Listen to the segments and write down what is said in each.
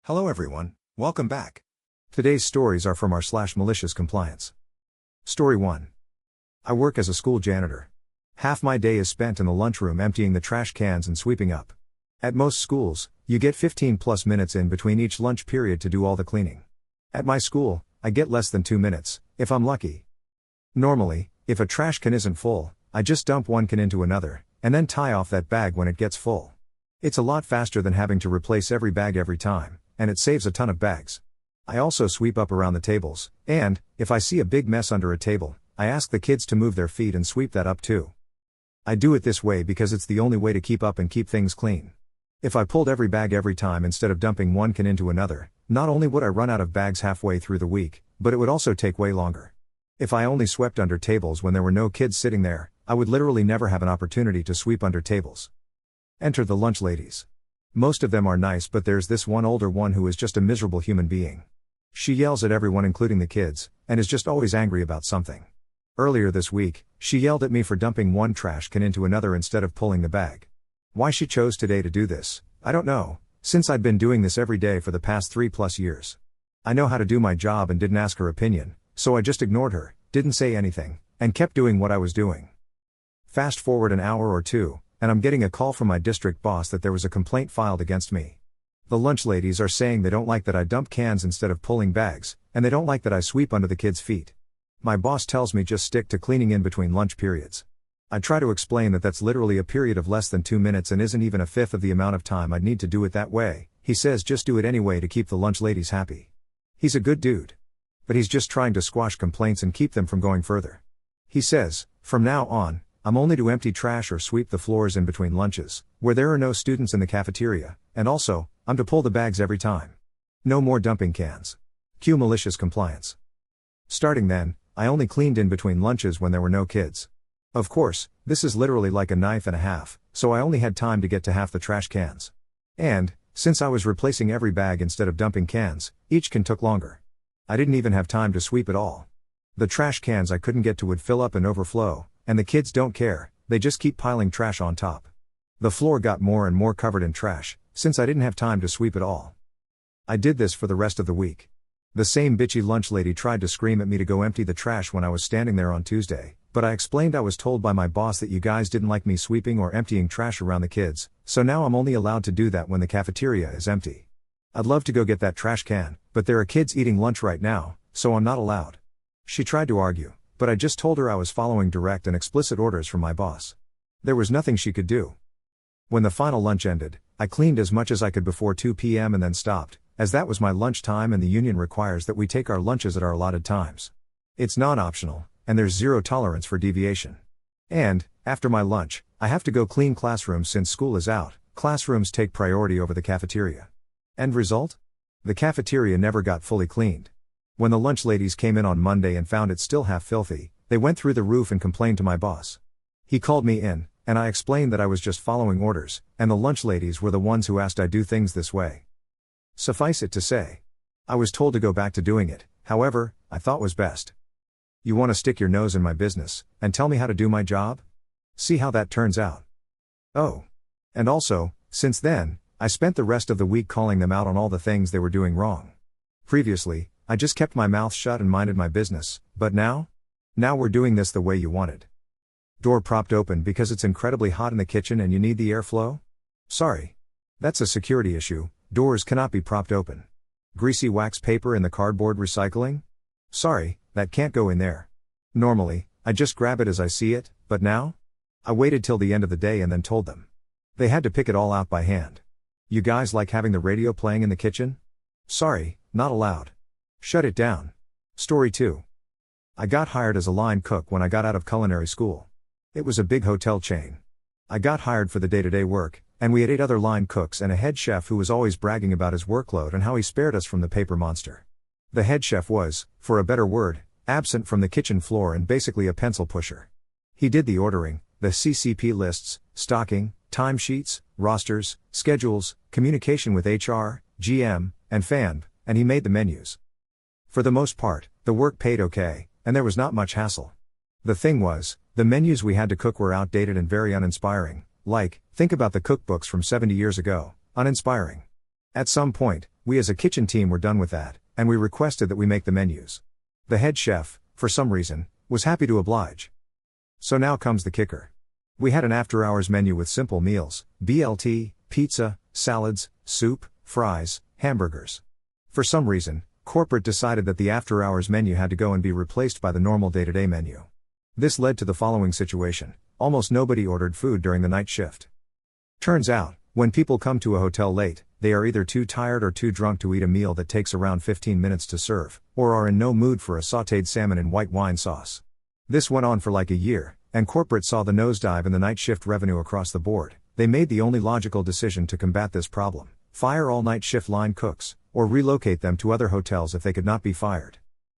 Hello everyone, welcome back. Today's stories are from r/MaliciousCompliance. Story 1. I work as a school janitor. Half my day is spent in the lunchroom emptying the trash cans and sweeping up. At most schools, you get 15 plus minutes in between each lunch period to do all the cleaning. At my school, I get less than 2 minutes, if I'm lucky. Normally, if a trash can isn't full, I just dump one can into another, and then tie off that bag when it gets full. It's a lot faster than having to replace every bag every time, and it saves a ton of bags. I also sweep up around the tables, and, if I see a big mess under a table, I ask the kids to move their feet and sweep that up too. I do it this way because it's the only way to keep up and keep things clean. If I pulled every bag every time instead of dumping one can into another, not only would I run out of bags halfway through the week, but it would also take way longer. If I only swept under tables when there were no kids sitting there, I would literally never have an opportunity to sweep under tables. Enter the lunch ladies. Most of them are nice, but there's this one older one who is just a miserable human being. She yells at everyone including the kids, and is just always angry about something. Earlier this week, she yelled at me for dumping one trash can into another instead of pulling the bag. Why she chose today to do this, I don't know, since I'd been doing this every day for the past 3+ years. I know how to do my job and didn't ask her opinion, so I just ignored her, didn't say anything, and kept doing what I was doing. Fast forward an hour or two, and I'm getting a call from my district boss that there was a complaint filed against me. The lunch ladies are saying they don't like that I dump cans instead of pulling bags, and they don't like that I sweep under the kids' feet. My boss tells me just stick to cleaning in between lunch periods. I try to explain that that's literally a period of less than 2 minutes and isn't even a fifth of the amount of time I'd need to do it that way. He says just do it anyway to keep the lunch ladies happy. He's a good dude. But he's just trying to squash complaints and keep them from going further. He says, from now on, I'm only to empty trash or sweep the floors in between lunches, where there are no students in the cafeteria, and also, I'm to pull the bags every time. No more dumping cans. Cue malicious compliance. Starting then, I only cleaned in between lunches when there were no kids. Of course, this is literally like a knife and a half, so I only had time to get to half the trash cans. And, since I was replacing every bag instead of dumping cans, each can took longer. I didn't even have time to sweep it all. The trash cans I couldn't get to would fill up and overflow, and the kids don't care, they just keep piling trash on top. The floor got more and more covered in trash, since I didn't have time to sweep it all. I did this for the rest of the week. The same bitchy lunch lady tried to scream at me to go empty the trash when I was standing there on Tuesday, but I explained I was told by my boss that you guys didn't like me sweeping or emptying trash around the kids, so now I'm only allowed to do that when the cafeteria is empty. I'd love to go get that trash can, but there are kids eating lunch right now, so I'm not allowed. She tried to argue, but I just told her I was following direct and explicit orders from my boss. There was nothing she could do. When the final lunch ended, I cleaned as much as I could before 2 p.m. and then stopped, as that was my lunch time and the union requires that we take our lunches at our allotted times. It's non-optional, and there's zero tolerance for deviation. And, after my lunch, I have to go clean classrooms since school is out. Classrooms take priority over the cafeteria. End result? The cafeteria never got fully cleaned. When the lunch ladies came in on Monday and found it still half filthy, they went through the roof and complained to my boss. He called me in, and I explained that I was just following orders, and the lunch ladies were the ones who asked I do things this way. Suffice it to say, I was told to go back to doing it, however, I thought was best. You want to stick your nose in my business, and tell me how to do my job? See how that turns out. Oh. And also, since then, I spent the rest of the week calling them out on all the things they were doing wrong. Previously, I just kept my mouth shut and minded my business, but now? Now we're doing this the way you wanted. Door propped open because it's incredibly hot in the kitchen and you need the airflow? Sorry. That's a security issue, doors cannot be propped open. Greasy wax paper in the cardboard recycling? Sorry, that can't go in there. Normally, I just grab it as I see it, but now? I waited till the end of the day and then told them. They had to pick it all out by hand. You guys like having the radio playing in the kitchen? Sorry, not allowed. Shut it down. Story 2. I got hired as a line cook when I got out of culinary school. It was a big hotel chain. I got hired for the day-to-day work, and we had 8 other line cooks and a head chef who was always bragging about his workload and how he spared us from the paper monster. The head chef was, for a better word, absent from the kitchen floor and basically a pencil pusher. He did the ordering, the CCP lists, stocking, timesheets, rosters, schedules, communication with HR, GM, and FANB, and he made the menus. For the most part, the work paid okay, and there was not much hassle. The thing was, the menus we had to cook were outdated and very uninspiring, like, think about the cookbooks from 70 years ago, uninspiring. At some point, we as a kitchen team were done with that, and we requested that we make the menus. The head chef, for some reason, was happy to oblige. So now comes the kicker. We had an after-hours menu with simple meals, BLT, pizza, salads, soup, fries, hamburgers. For some reason, corporate decided that the after-hours menu had to go and be replaced by the normal day-to-day menu. This led to the following situation: almost nobody ordered food during the night shift. Turns out, when people come to a hotel late, they are either too tired or too drunk to eat a meal that takes around 15 minutes to serve, or are in no mood for a sautéed salmon in white wine sauce. This went on for like a year, and corporate saw the nosedive in the night shift revenue across the board. They made the only logical decision to combat this problem: fire all night shift line cooks, or relocate them to other hotels if they could not be fired.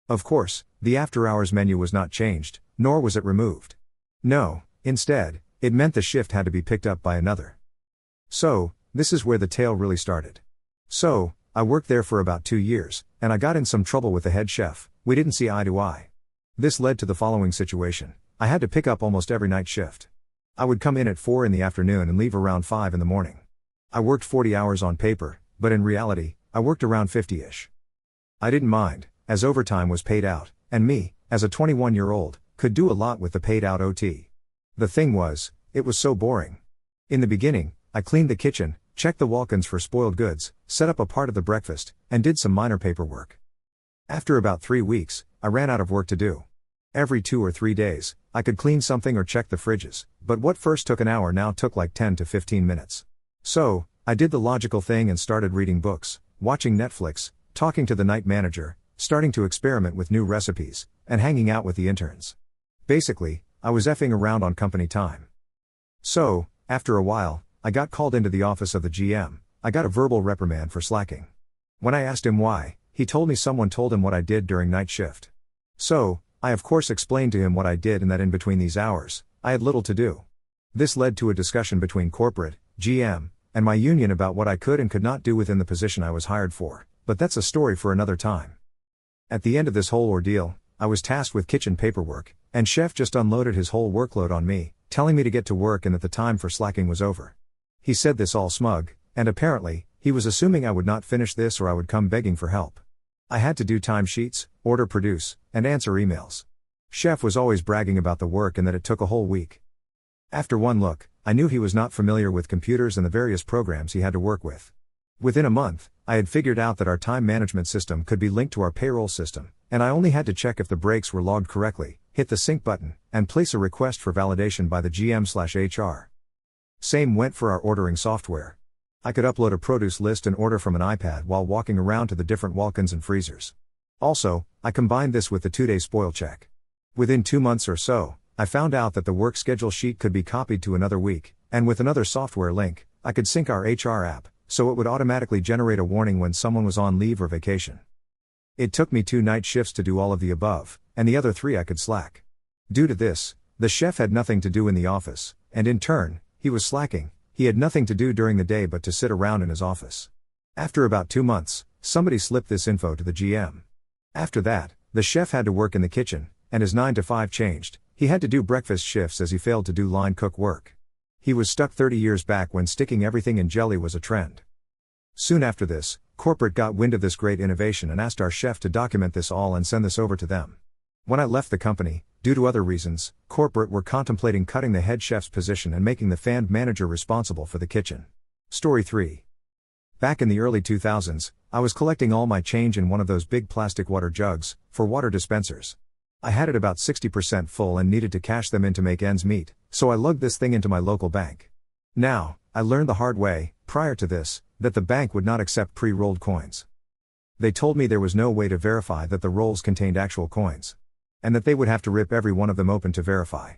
Of course, the after-hours menu was not changed, nor was it removed. No, instead, it meant the shift had to be picked up by another. So, this is where the tale really started. So, I worked there for about 2 years, and I got in some trouble with the head chef. We didn't see eye to eye. This led to the following situation: I had to pick up almost every night shift. I would come in at 4 in the afternoon and leave around 5 in the morning. I worked 40 hours on paper, but in reality, I worked around 50-ish. I didn't mind, as overtime was paid out, and me, as a 21-year-old, could do a lot with the paid out OT. The thing was, it was so boring. In the beginning, I cleaned the kitchen, checked the walk-ins for spoiled goods, set up a part of the breakfast, and did some minor paperwork. After about 3 weeks, I ran out of work to do. Every 2 or 3 days, I could clean something or check the fridges, but what first took an hour now took like 10 to 15 minutes. So, I did the logical thing and started reading books, watching Netflix, talking to the night manager, starting to experiment with new recipes, and hanging out with the interns. Basically, I was effing around on company time. So, after a while, I got called into the office of the GM. I got a verbal reprimand for slacking. When I asked him why, he told me someone told him what I did during night shift. So, I of course explained to him what I did and that in between these hours, I had little to do. This led to a discussion between corporate, GM, and my union about what I could and could not do within the position I was hired for, but that's a story for another time. At the end of this whole ordeal, I was tasked with kitchen paperwork, and chef just unloaded his whole workload on me, telling me to get to work and that the time for slacking was over. He said this all smug, and apparently, he was assuming I would not finish this or I would come begging for help. I had to do timesheets, order produce, and answer emails. Chef was always bragging about the work and that it took a whole week. After one look, I knew he was not familiar with computers and the various programs he had to work with. Within a month, I had figured out that our time management system could be linked to our payroll system, and I only had to check if the breaks were logged correctly, hit the sync button, and place a request for validation by the GM/HR. Same went for our ordering software. I could upload a produce list and order from an iPad while walking around to the different walk-ins and freezers. Also, I combined this with the 2-day spoil check. Within 2 months or so, I found out that the work schedule sheet could be copied to another week, and with another software link, I could sync our HR app, so it would automatically generate a warning when someone was on leave or vacation. It took me 2 night shifts to do all of the above, and the other 3 I could slack. Due to this, the chef had nothing to do in the office, and in turn, he was slacking. He had nothing to do during the day but to sit around in his office. After about 2 months, somebody slipped this info to the GM. After that, the chef had to work in the kitchen, and his 9 to 5 changed. He had to do breakfast shifts as he failed to do line cook work. He was stuck 30 years back when sticking everything in jelly was a trend. Soon after this, corporate got wind of this great innovation and asked our chef to document this all and send this over to them. When I left the company, due to other reasons, corporate were contemplating cutting the head chef's position and making the fanned manager responsible for the kitchen. Story 3. Back in the early 2000s, I was collecting all my change in one of those big plastic water jugs, for water dispensers. I had it about 60% full and needed to cash them in to make ends meet, so I lugged this thing into my local bank. Now, I learned the hard way, prior to this, that the bank would not accept pre-rolled coins. They told me there was no way to verify that the rolls contained actual coins, and that they would have to rip every one of them open to verify.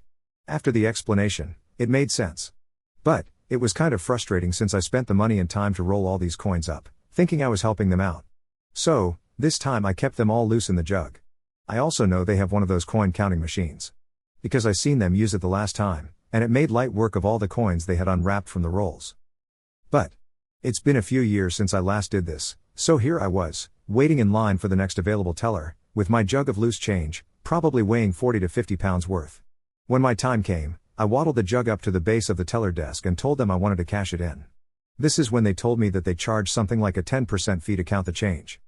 After the explanation, it made sense. But, it was kind of frustrating since I spent the money and time to roll all these coins up, thinking I was helping them out. So, this time I kept them all loose in the jug. I also know they have one of those coin counting machines, because I seen them use it the last time, and it made light work of all the coins they had unwrapped from the rolls. But, it's been a few years since I last did this, so here I was, waiting in line for the next available teller, with my jug of loose change, probably weighing 40 to 50 pounds worth. When my time came, I waddled the jug up to the base of the teller desk and told them I wanted to cash it in. This is when they told me that they charged something like a 10% fee to count the change.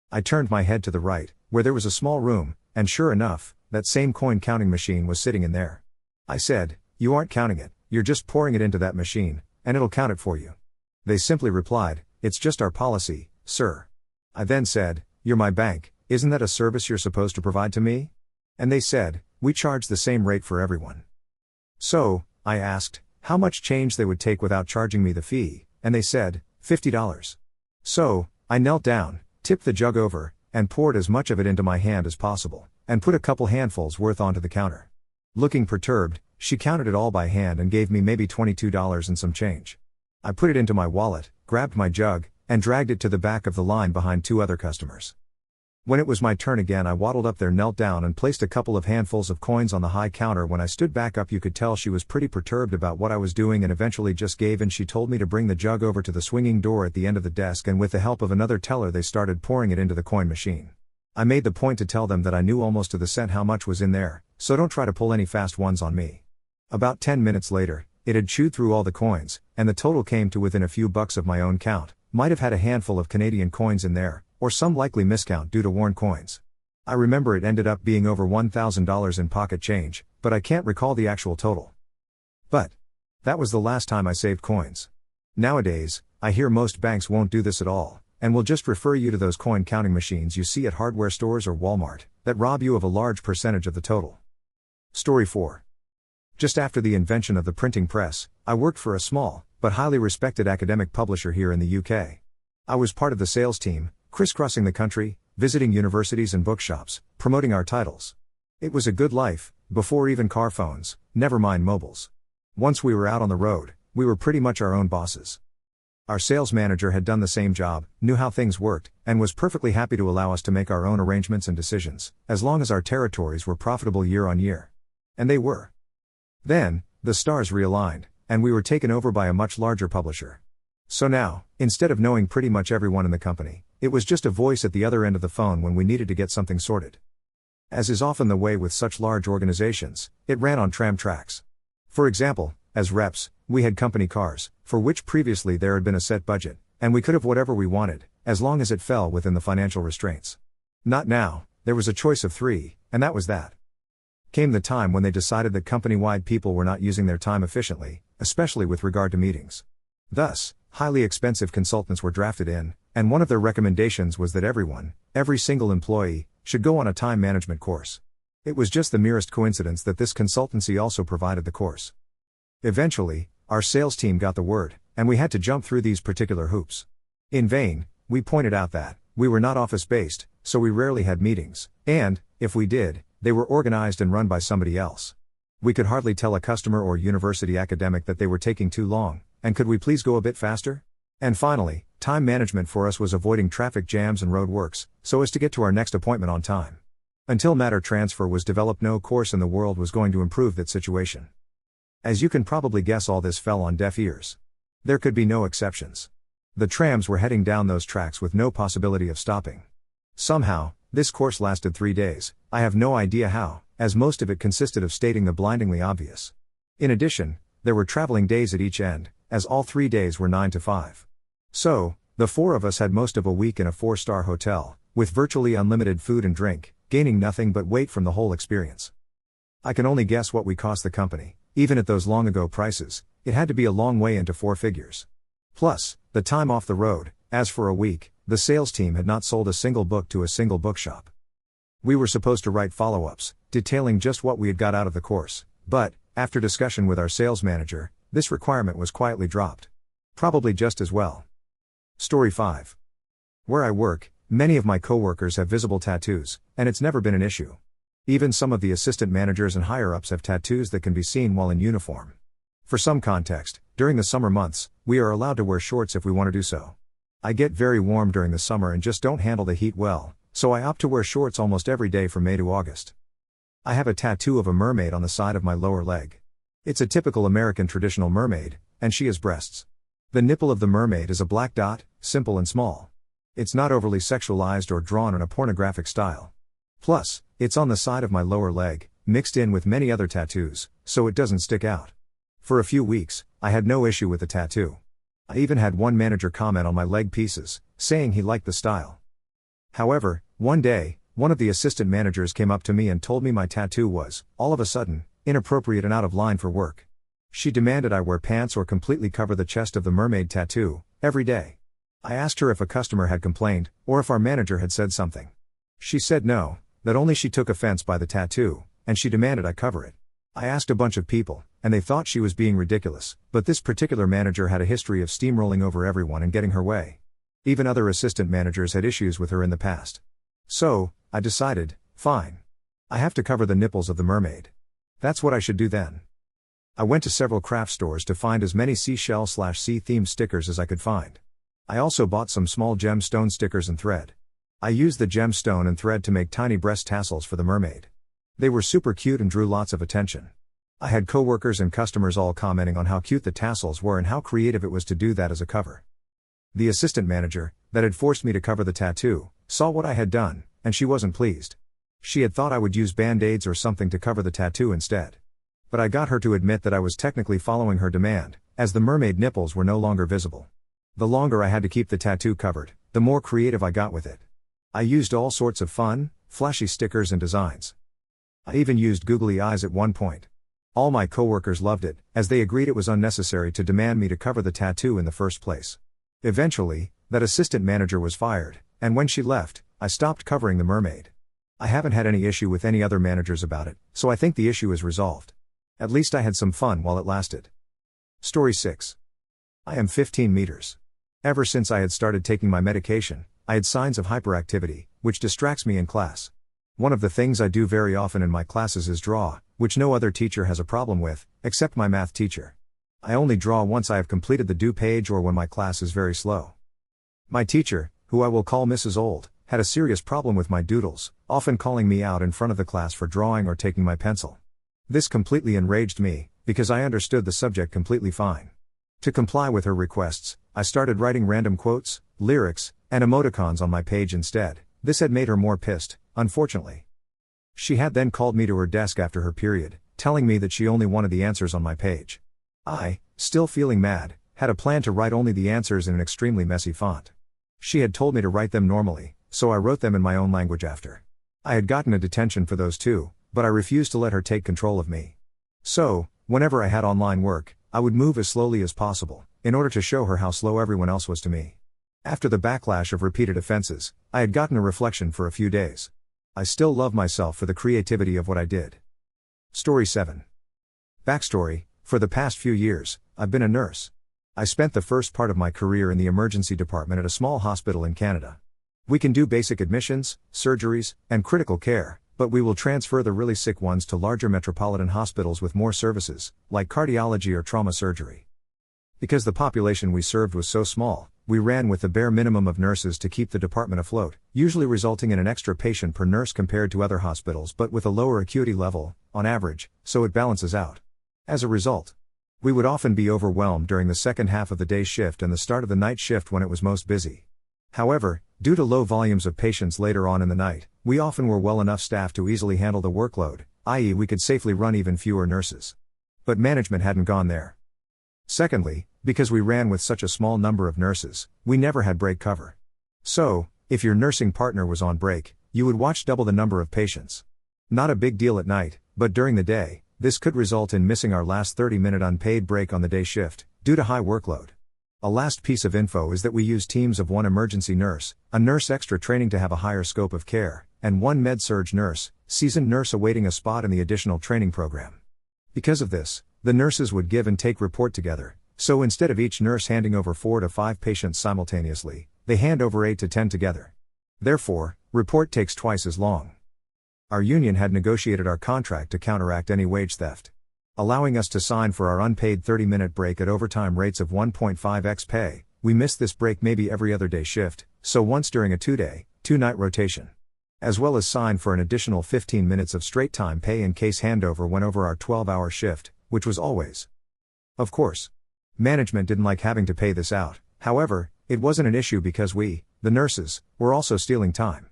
I turned my head to the right, where there was a small room, and sure enough, that same coin counting machine was sitting in there. I said, "You aren't counting it, you're just pouring it into that machine, and it'll count it for you." They simply replied, "It's just our policy, sir." I then said, "You're my bank, isn't that a service you're supposed to provide to me?" And they said, "We charge the same rate for everyone." So, I asked, how much change they would take without charging me the fee, and they said, $50. So, I knelt down, tipped the jug over, and poured as much of it into my hand as possible, and put a couple handfuls worth onto the counter. Looking perturbed, she counted it all by hand and gave me maybe $22 and some change. I put it into my wallet, grabbed my jug, and dragged it to the back of the line behind two other customers. When it was my turn again, I waddled up there, knelt down, and placed a couple of handfuls of coins on the high counter. When I stood back up, you could tell she was pretty perturbed about what I was doing and eventually just gave in. She told me to bring the jug over to the swinging door at the end of the desk, and with the help of another teller they started pouring it into the coin machine. I made the point to tell them that I knew almost to the cent how much was in there, so don't try to pull any fast ones on me. About 10 minutes later, it had chewed through all the coins, and the total came to within a few bucks of my own count. Might have had a handful of Canadian coins in there, or some likely miscount due to worn coins. I remember it ended up being over $1,000 in pocket change, but I can't recall the actual total. But that was the last time I saved coins. Nowadays, I hear most banks won't do this at all, and will just refer you to those coin counting machines you see at hardware stores or Walmart, that rob you of a large percentage of the total. Story 4. Just after the invention of the printing press, I worked for a small, but highly respected academic publisher here in the UK. I was part of the sales team, crisscrossing the country, visiting universities and bookshops, promoting our titles. It was a good life, before even car phones, never mind mobiles. Once we were out on the road, we were pretty much our own bosses. Our sales manager had done the same job, knew how things worked, and was perfectly happy to allow us to make our own arrangements and decisions, as long as our territories were profitable year on year. And they were. Then, the stars realigned, and we were taken over by a much larger publisher. So now, instead of knowing pretty much everyone in the company, it was just a voice at the other end of the phone when we needed to get something sorted. As is often the way with such large organizations, it ran on tram tracks. For example, as reps, we had company cars, for which previously there had been a set budget, and we could have whatever we wanted, as long as it fell within the financial restraints. Not now, there was a choice of 3, and that was that. Came the time when they decided that company-wide people were not using their time efficiently, especially with regard to meetings. Thus, highly expensive consultants were drafted in, and one of their recommendations was that every single employee, should go on a time management course. It was just the merest coincidence that this consultancy also provided the course. Eventually, our sales team got the word, and we had to jump through these particular hoops. In vain, we pointed out that we were not office-based, so we rarely had meetings, and, if we did, they were organized and run by somebody else. We could hardly tell a customer or university academic that they were taking too long, and could we please go a bit faster? And finally, time management for us was avoiding traffic jams and roadworks, so as to get to our next appointment on time. Until matter transfer was developed, no course in the world was going to improve that situation. As you can probably guess, all this fell on deaf ears. There could be no exceptions. The trams were heading down those tracks with no possibility of stopping. Somehow, this course lasted 3 days, I have no idea how, as most of it consisted of stating the blindingly obvious. In addition, there were traveling days at each end, as all 3 days were 9 to 5. So, the 4 of us had most of a week in a 4-star hotel, with virtually unlimited food and drink, gaining nothing but weight from the whole experience. I can only guess what we cost the company. Even at those long ago prices, it had to be a long way into 4 figures. Plus, the time off the road, as for a week, the sales team had not sold a single book to a single bookshop. We were supposed to write follow-ups, detailing just what we had got out of the course, but, after discussion with our sales manager, this requirement was quietly dropped. Probably just as well. Story 5. Where I work, many of my coworkers have visible tattoos, and it's never been an issue. Even some of the assistant managers and higher-ups have tattoos that can be seen while in uniform. For some context, during the summer months, we are allowed to wear shorts if we want to do so. I get very warm during the summer and just don't handle the heat well, so I opt to wear shorts almost every day from May to August. I have a tattoo of a mermaid on the side of my lower leg. It's a typical American traditional mermaid, and she has breasts. The nipple of the mermaid is a black dot, simple and small. It's not overly sexualized or drawn in a pornographic style. Plus, it's on the side of my lower leg, mixed in with many other tattoos, so it doesn't stick out. For a few weeks, I had no issue with the tattoo. I even had one manager comment on my leg pieces, saying he liked the style. However, one day, one of the assistant managers came up to me and told me my tattoo was, all of a sudden, inappropriate and out of line for work. She demanded I wear pants or completely cover the chest of the mermaid tattoo, every day. I asked her if a customer had complained, or if our manager had said something. She said no, that only she took offense by the tattoo, and she demanded I cover it. I asked a bunch of people, and they thought she was being ridiculous, but this particular manager had a history of steamrolling over everyone and getting her way. Even other assistant managers had issues with her in the past. So, I decided, fine. I have to cover the nipples of the mermaid. That's what I should do then. I went to several craft stores to find as many seashell/sea themed stickers as I could find. I also bought some small gemstone stickers and thread. I used the gemstone and thread to make tiny breast tassels for the mermaid. They were super cute and drew lots of attention. I had coworkers and customers all commenting on how cute the tassels were and how creative it was to do that as a cover. The assistant manager, that had forced me to cover the tattoo, saw what I had done, and she wasn't pleased. She had thought I would use band-aids or something to cover the tattoo instead. But I got her to admit that I was technically following her demand, as the mermaid nipples were no longer visible. The longer I had to keep the tattoo covered, the more creative I got with it. I used all sorts of fun, flashy stickers and designs. I even used googly eyes at one point. All my coworkers loved it, as they agreed it was unnecessary to demand me to cover the tattoo in the first place. Eventually, that assistant manager was fired, and when she left, I stopped covering the mermaid. I haven't had any issue with any other managers about it, so I think the issue is resolved. At least I had some fun while it lasted. Story 6. I am 15 meters. Ever since I had started taking my medication, I had signs of hyperactivity, which distracts me in class. One of the things I do very often in my classes is draw, which no other teacher has a problem with, except my math teacher. I only draw once I have completed the due page or when my class is very slow. My teacher, who I will call Mrs. Old, had a serious problem with my doodles, often calling me out in front of the class for drawing or taking my pencil. This completely enraged me, because I understood the subject completely fine. To comply with her requests, I started writing random quotes, lyrics, and emoticons on my page instead. This had made her more pissed, unfortunately. She had then called me to her desk after her period, telling me that she only wanted the answers on my page. I, still feeling mad, had a plan to write only the answers in an extremely messy font. She had told me to write them normally, so I wrote them in my own language after. I had gotten a detention for those too, but I refused to let her take control of me. So, whenever I had online work, I would move as slowly as possible, in order to show her how slow everyone else was to me. After the backlash of repeated offenses, I had gotten a reflection for a few days. I still love myself for the creativity of what I did. Story 7. Backstory: for the past few years, I've been a nurse. I spent the first part of my career in the emergency department at a small hospital in Canada. We can do basic admissions, surgeries, and critical care, but we will transfer the really sick ones to larger metropolitan hospitals with more services, like cardiology or trauma surgery. Because the population we served was so small, we ran with the bare minimum of nurses to keep the department afloat, usually resulting in an extra patient per nurse compared to other hospitals but with a lower acuity level, on average, so it balances out. As a result, we would often be overwhelmed during the second half of the day shift and the start of the night shift when it was most busy. However, due to low volumes of patients later on in the night, we often were well enough staffed to easily handle the workload, i.e., we could safely run even fewer nurses. But management hadn't gone there. Secondly, because we ran with such a small number of nurses, we never had break cover. So, if your nursing partner was on break, you would watch double the number of patients. Not a big deal at night, but during the day, this could result in missing our last 30-minute unpaid break on the day shift, due to high workload. A last piece of info is that we use teams of one emergency nurse, a nurse extra training to have a higher scope of care, and one med-surg nurse, seasoned nurse awaiting a spot in the additional training program. Because of this, the nurses would give and take report together, so instead of each nurse handing over 4 to 5 patients simultaneously, they hand over 8 to 10 together. Therefore, report takes twice as long. Our union had negotiated our contract to counteract any wage theft, allowing us to sign for our unpaid 30-minute break at overtime rates of 1.5x pay. We missed this break maybe every other day shift, so once during a 2-day, 2-night rotation. As well as sign for an additional 15 minutes of straight time pay in case handover went over our 12-hour shift, which was always. Of course, management didn't like having to pay this out. However, it wasn't an issue because we, the nurses, were also stealing time.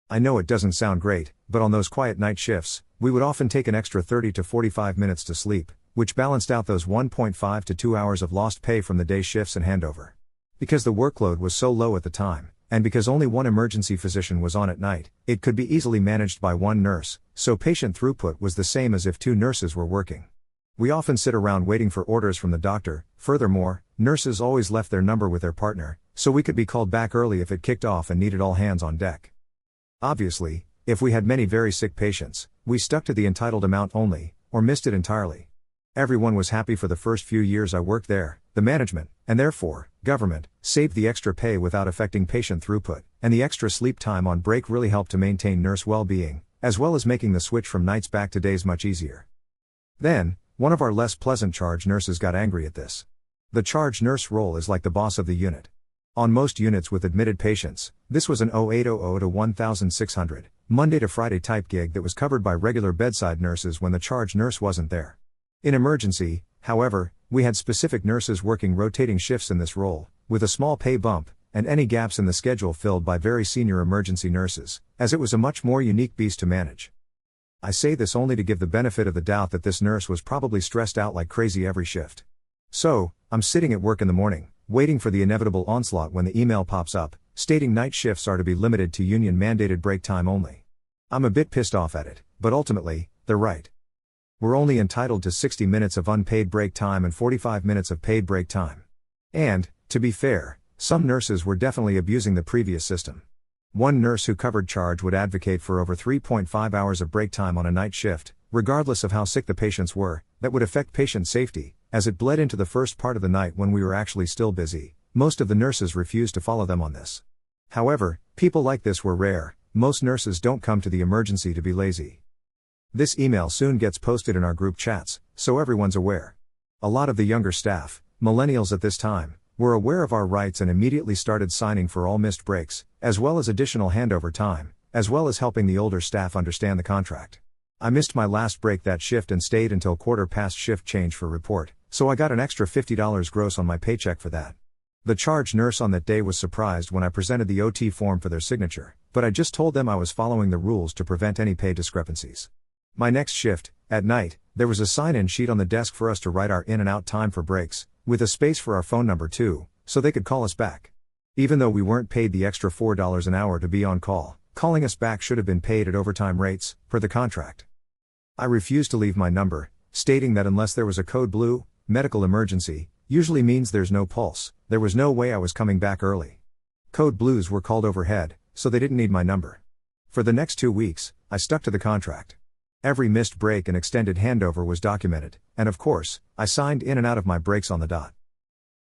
I know it doesn't sound great, but on those quiet night shifts, we would often take an extra 30 to 45 minutes to sleep, which balanced out those 1.5 to 2 hours of lost pay from the day shifts and handover. Because the workload was so low at the time, and because only one emergency physician was on at night, it could be easily managed by one nurse, so patient throughput was the same as if two nurses were working. We often sit around waiting for orders from the doctor. Furthermore, nurses always left their number with their partner, so we could be called back early if it kicked off and needed all hands on deck. Obviously, if we had many very sick patients, we stuck to the entitled amount only, or missed it entirely. Everyone was happy for the first few years I worked there. The management, and therefore, government, saved the extra pay without affecting patient throughput, and the extra sleep time on break really helped to maintain nurse well-being, as well as making the switch from nights back to days much easier. Then, one of our less pleasant charge nurses got angry at this. The charge nurse role is like the boss of the unit. On most units with admitted patients, this was an 0800 to 1600, Monday to Friday type gig that was covered by regular bedside nurses when the charge nurse wasn't there. In emergency, however, we had specific nurses working rotating shifts in this role, with a small pay bump, and any gaps in the schedule filled by very senior emergency nurses, as it was a much more unique beast to manage. I say this only to give the benefit of the doubt that this nurse was probably stressed out like crazy every shift. So, I'm sitting at work in the morning, waiting for the inevitable onslaught when the email pops up, stating night shifts are to be limited to union-mandated break time only. I'm a bit pissed off at it, but ultimately, they're right. We're only entitled to 60 minutes of unpaid break time and 45 minutes of paid break time. And, to be fair, some nurses were definitely abusing the previous system. One nurse who covered charge would advocate for over 3.5 hours of break time on a night shift, regardless of how sick the patients were. That would affect patient safety, as it bled into the first part of the night when we were actually still busy. Most of the nurses refused to follow them on this. However, people like this were rare. Most nurses don't come to the emergency to be lazy. This email soon gets posted in our group chats, so everyone's aware. A lot of the younger staff, millennials at this time, were aware of our rights and immediately started signing for all missed breaks, as well as additional handover time, as well as helping the older staff understand the contract. I missed my last break that shift and stayed until quarter past shift change for report, so I got an extra $50 gross on my paycheck for that. The charge nurse on that day was surprised when I presented the OT form for their signature, but I just told them I was following the rules to prevent any pay discrepancies. My next shift, at night, there was a sign-in sheet on the desk for us to write our in and out time for breaks, with a space for our phone number too, so they could call us back. Even though we weren't paid the extra $4 an hour to be on call, calling us back should have been paid at overtime rates, per the contract. I refused to leave my number, stating that unless there was a code blue, medical emergency, usually means there's no pulse, there was no way I was coming back early. Code blues were called overhead, so they didn't need my number. For the next 2 weeks, I stuck to the contract. Every missed break and extended handover was documented, and of course, I signed in and out of my breaks on the dot.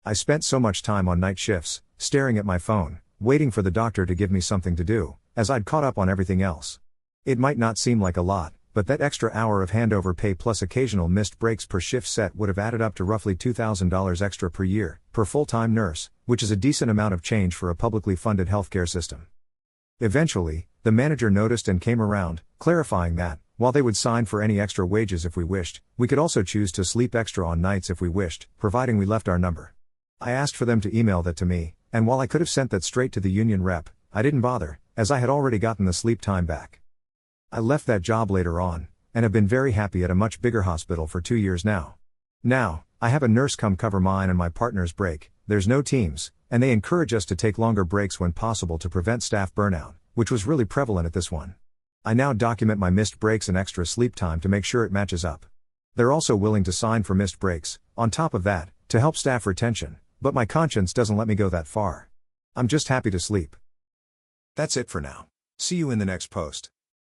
I spent so much time on night shifts, staring at my phone, waiting for the doctor to give me something to do, as I'd caught up on everything else. It might not seem like a lot, but that extra hour of handover pay plus occasional missed breaks per shift set would have added up to roughly $2,000 extra per year, per full-time nurse, which is a decent amount of change for a publicly funded healthcare system. Eventually, the manager noticed and came around, clarifying that, while they would sign for any extra wages if we wished, we could also choose to sleep extra on nights if we wished, providing we left our number. I asked for them to email that to me, and while I could have sent that straight to the union rep, I didn't bother, as I had already gotten the sleep time back. I left that job later on, and have been very happy at a much bigger hospital for 2 years now. Now, I have a nurse come cover mine and my partner's break. There's no teams, and they encourage us to take longer breaks when possible to prevent staff burnout, which was really prevalent at this one. I now document my missed breaks and extra sleep time to make sure it matches up. They're also willing to sign for missed breaks, on top of that, to help staff retention, but my conscience doesn't let me go that far. I'm just happy to sleep. That's it for now. See you in the next post.